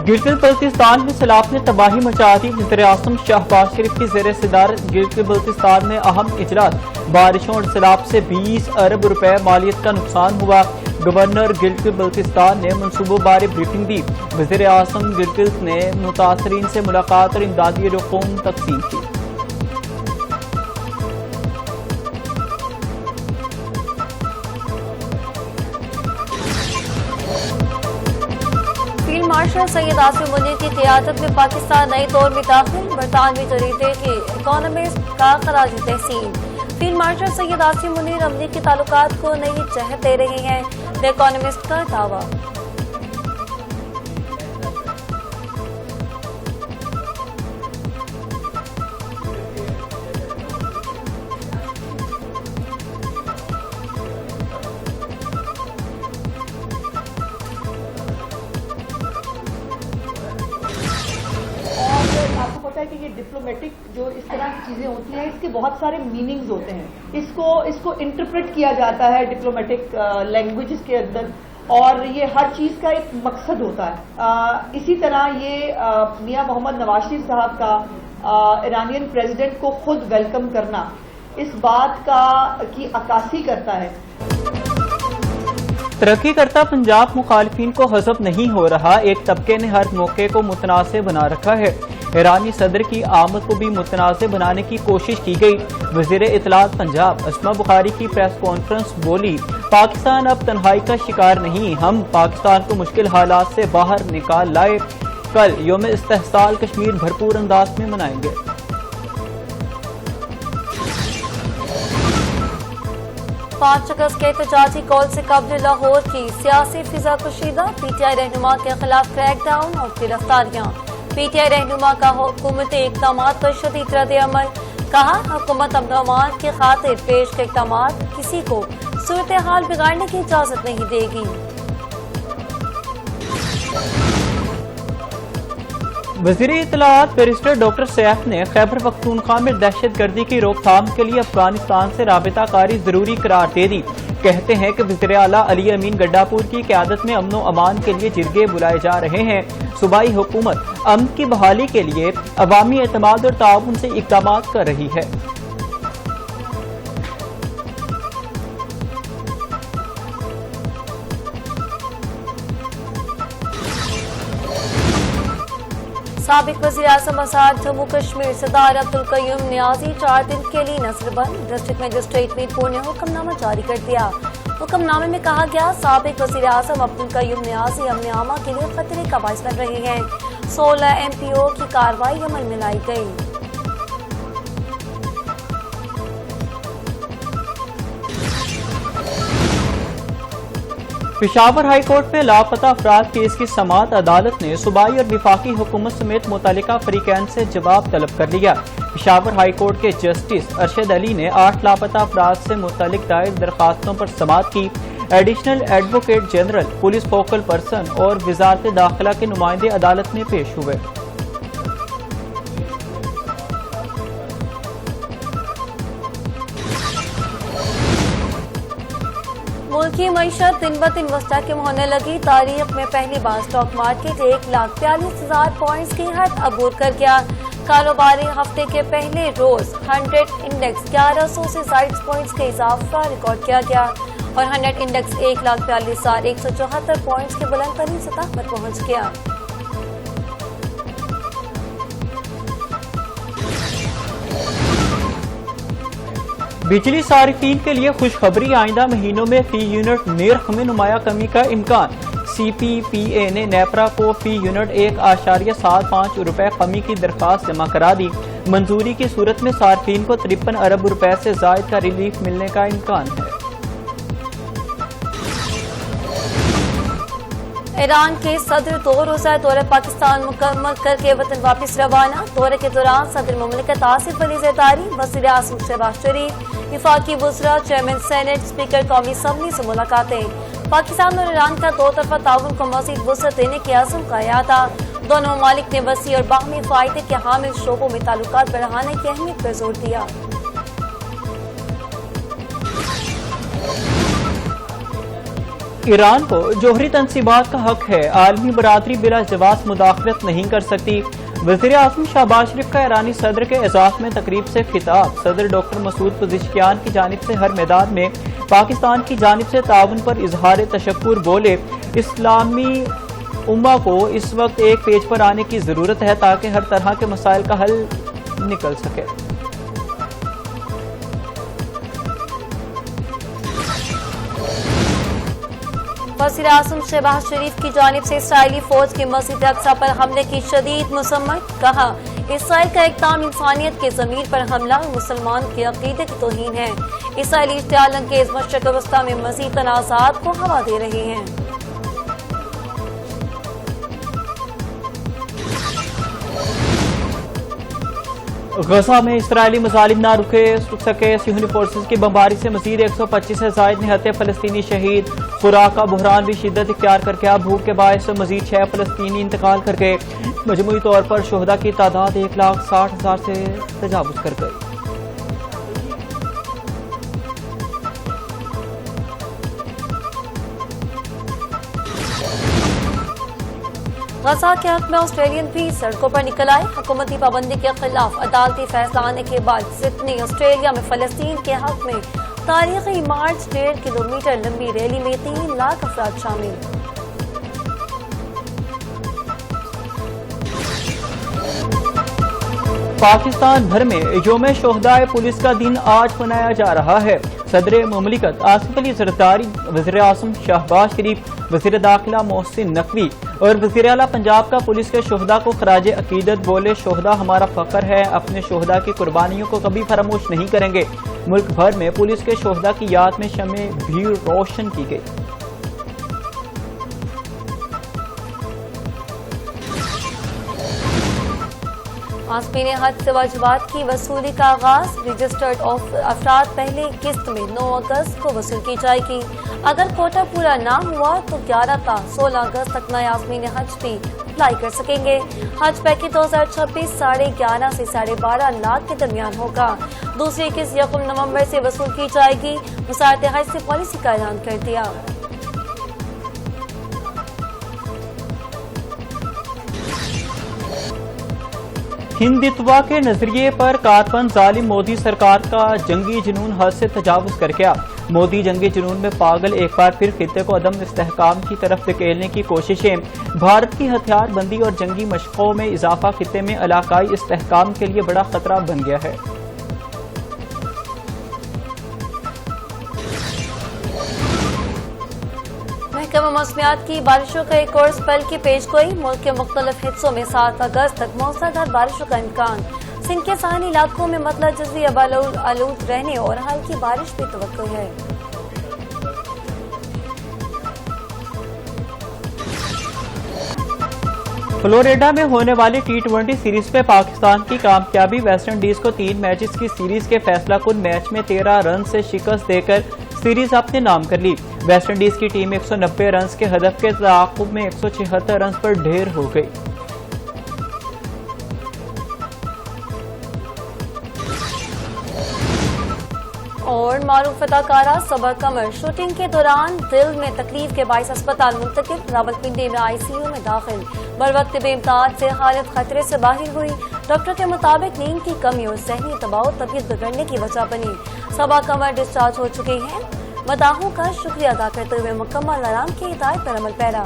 گلگت بلتستان میں سیلاب نے تباہی مچا دی. وزیر اعظم شہباز شریف کی زیر صدارت گلگت بلتستان میں اہم اجلاس. بارشوں اور سیلاب سے 20 ارب روپے مالیت کا نقصان ہوا. گورنر گلگت بلتستان نے منصوبوں بارے بریفنگ دی. وزیر اعظم گلگت نے متاثرین سے ملاقات اور امدادی رقوم تقسیم کی. فیلڈ مارشل سید عاصم منیر کی قیادت میں پاکستان نئے دور میں داخل. برطانوی جریدے کے اکانومسٹ کا خراج تحسین. فیلڈ مارشل سید عاصم منیر امریکی تعلقات کو نئی جہت دے رہے ہیں. دی اکانومسٹ کا دعویٰ. آپ کو پتا ہے کہ یہ ڈپلومیٹک جو اس طرح کی چیزیں ہوتی ہیں اس کے بہت سارے میننگز ہوتے ہیں. اس کو انٹرپریٹ کیا جاتا ہے ڈپلومیٹک لینگویجز کے اندر اور یہ ہر چیز کا ایک مقصد ہوتا ہے. اسی طرح یہ میاں محمد نواز شریف صاحب کا ایرانین پریزیڈنٹ کو خود ویلکم کرنا اس بات کی عکاسی کرتا ہے. ترقی کرتا پنجاب مخالفین کو حذف نہیں ہو رہا. ایک طبقے نے ہر موقع کو متنازع بنا رکھا ہے. ایرانی صدر کی آمد کو بھی متنازع بنانے کی کوشش کی گئی. وزیر اطلاعات پنجاب اسما بخاری کی پریس کانفرنس بولی پاکستان اب تنہائی کا شکار نہیں, ہم پاکستان کو مشکل حالات سے باہر نکال لائے. کل یوم استحصال کشمیر بھرپور انداز میں منائیں گے. 5 اگست کے احتجاجی کال سے قبل لاہور کی سیاسی فضا کشیدہ. پی ٹی آئی رہنما کے خلاف کریک ڈاؤن اور گرفتاریاں. پی ٹی آئی رہنما کا حکومتی اقدامات پر شدید رد عمل. کہا حکومت امن و امان کی خاطر پیش کے اقدامات کسی کو صورتحال بگاڑنے کی اجازت نہیں دے گی. وزیر اطلاعات بیرسٹر ڈاکٹر سیف نے خیبر پختونخوا میں دہشت گردی کی روک تھام کے لیے افغانستان سے رابطہ کاری ضروری قرار دے دی. کہتے ہیں کہ وزیر اعلیٰ علی امین گڈاپور کی قیادت میں امن و امان کے لیے جرگے بلائے جا رہے ہیں. صوبائی حکومت امن کی بحالی کے لیے عوامی اعتماد اور تعاون سے اقدامات کر رہی ہے. سابق وزیر اعظم آزاد جموں کشمیر سردار عبدالقیوم نیازی 4 دن کے لیے نظر بند. ڈسٹرکٹ مجسٹریٹ میرپور نے حکم نامہ جاری کر دیا. حکم نامے میں کہا گیا سابق وزیر اعظم عبدالقیوم نیازی امن عامہ کے لیے خطرے کا باعث بن رہے ہیں. 16 MPO کی کارروائی عمل میں لائی گئی. پشاور ہائی کورٹ میں لاپتہ افراد کیس کی سماعت. عدالت نے صوبائی اور وفاقی حکومت سمیت متعلقہ فریقین سے جواب طلب کر لیا. پشاور ہائی کورٹ کے جسٹس ارشد علی نے 8 لاپتہ افراد سے متعلق دائر درخواستوں پر سماعت کی. Additional advocate general, police focal person اور وزارت داخلہ کے نمائندے عدالت میں پیش ہوئے. ملکی معیشت دن بدن وسطی کے ہونے لگی. تاریخ میں پہلی بار اسٹاک مارکیٹ 1,42,000 پوائنٹس کی حد عبور کر گیا. کاروباری ہفتے کے پہلے روز 100 انڈیکس 1100 سے زائد پوائنٹس کے اضافہ ریکارڈ کیا گیا اور 100 انڈیکس 1,42,174 پوائنٹس کے بلند ترین سطح پر پہنچ گیا. بجلی صارفین کے لیے خوشخبری. آئندہ مہینوں میں فی یونٹ نرخ میں نمایاں کمی کا امکان. سی پی پی اے نے نیپرا کو فی یونٹ 1.75 روپے کمی کی درخواست جمع کرا دی. منظوری کی صورت میں صارفین کو 53 ارب روپے سے زائد کا ریلیف ملنے کا امکان ہے. ایران کے صدر 2 روزہ دورہ پاکستان مکمل کر کے وطن واپس روانہ. دورے کے دوران صدر مملکت آصف علی زرداری, وزیر اعظم شہباز شریف, وفاقی وزراء, چیئرمین سینٹ, اسپیکر قومی اسمبلی سے ملاقاتیں. پاکستان اور ایران کا 2 طرفہ تعاون کو مزید وسعت دینے کے عزم کا احاطہ. دونوں ممالک نے وسیع اور باہمی فائدے کے حامل شعبوں میں تعلقات بڑھانے کی اہمیت پر زور دیا. ایران کو جوہری تنصیبات کا حق ہے، عالمی برادری بلا جواز مداخلت نہیں کر سکتی۔ وزیر اعظم شہباز شریف کا ایرانی صدر کے اعزاز میں تقریب سے خطاب۔ صدر ڈاکٹر مسعود پزشکیان کی جانب سے ہر میدان میں پاکستان کی جانب سے تعاون پر اظہار تشکر بولے، اسلامی امہ کو اس وقت ایک پیج پر آنے کی ضرورت ہے تاکہ ہر طرح کے مسائل کا حل نکل سکے۔ وزیر اعظم شہباز شریف کی جانب سے اسرائیلی فوج کے مسجد اقصی پر حملے کی شدید مذمت، کہا اسرائیل کا اقدام انسانیت کے ضمیر پر حملہ اور مسلمان کے عقیدے کی توہین ہے۔ اسرائیلی اشتعال انگیز مشرق وسطی میں مزید تنازعات کو ہوا دے رہے ہیں۔ غزہ میں اسرائیلی مظالم نہ رک سکے، صہیونی فورسز کی بمباری سے مزید 125 سے زائد نہتے فلسطینی شہید۔ خوراک کا بحران بھی شدت اختیار کر گیا، بھوک کے باعث مزید 6 فلسطینی انتقال کر گئے۔ مجموعی طور پر شہداء کی تعداد 1,60,000 سے تجاوز کر گئی۔ غزہ کے حق میں آسٹریلین بھی سڑکوں پر نکل آئے۔ حکومتی پابندی کے خلاف عدالتی فیصلہ آنے کے بعد سڈنی آسٹریلیا میں فلسطین کے حق میں تاریخی مارچ 1.5 کلومیٹر لمبی ریلی میں 3 لاکھ افراد شامل۔ پاکستان بھر میں یوم شہدائے پولیس کا دن آج منایا جا رہا ہے۔ صدر مملکت آصف علی زرداری، وزیر اعظم شہباز شریف، وزیر داخلہ محسن نقوی اور وزیر اعلیٰ پنجاب کا پولیس کے شہداء کو خراج عقیدت بولے، شہداء ہمارا فخر ہے، اپنے شہداء کی قربانیوں کو کبھی فراموش نہیں کریں گے۔ ملک بھر میں پولیس کے شہداء کی یاد میں شمع بھی روشن کی گئی۔ آسمین حج سے واجبات کی وصولی کا آغاز، رجسٹرڈ افراد پہلی قسط میں 9 اگست کو وصول کی جائے گی۔ اگر کوٹا پورا نہ ہوا تو 11 تا 16 اگست تک نئے آسمین حج بھی اپلائی کر سکیں گے۔ حج پیکج 2026 11.5 سے 12.5 لاکھ کے درمیان ہوگا۔ دوسری قسط 1 نومبر سے وصول کی جائے گی۔ وزارت حج سے پالیسی کا اعلان کر دیا۔ ہندتوا کے نظریے پر کاربن ظالم مودی سرکار کا جنگی جنون حد سے تجاوز کر گیا۔ مودی جنگی جنون میں پاگل، ایک بار پھر خطے کو عدم استحکام کی طرف دھکیلنے کی کوششیں۔ بھارت کی ہتھیار بندی اور جنگی مشقوں میں اضافہ خطے میں علاقائی استحکام کے لیے بڑا خطرہ بن گیا ہے۔ محکمہ موسمیات کی بارشوں کا ایک اور سپیل کی پیش گوئی، ملک کے مختلف حصوں میں 7 اگست تک موسلادھار بارشوں کا امکان۔ سندھ کے ساحلی علاقوں میں مطلع جزوی آلود رہنے اور ہلکی بارش بھی توقع ہے۔ فلوریڈا میں ہونے والی T20 سیریز میں پاکستان کی کامیابی، ویسٹ انڈیز کو 3 میچز کی سیریز کے فیصلہ کن میچ میں 13 رن سے شکست دے کر سیریز اپنے نام کر لی۔ ویسٹ انڈیز کی ٹیم 190 رنز کے ہدف کے تعاقب میں 176 رنز پر ڈھیر ہو گئی۔ اور معروف اداکارہ صبا قمر شوٹنگ کے دوران دل میں تکلیف کے باعث اسپتال منتقل، راولپنڈی میں ICU میں داخل، بروقت بے امداد سے حالت خطرے سے باہر ہوئی۔ ڈاکٹر کے مطابق نیند کی کمی اور ذہنی دباؤ طبیعت بگڑنے کی وجہ بنی۔ صبا قمر ڈسچارج ہو چکی ہیں۔ مداحوں کا شکریہ ادا کرتے ہوئے مکمل آرام کی ہدایت پر عمل پیرا۔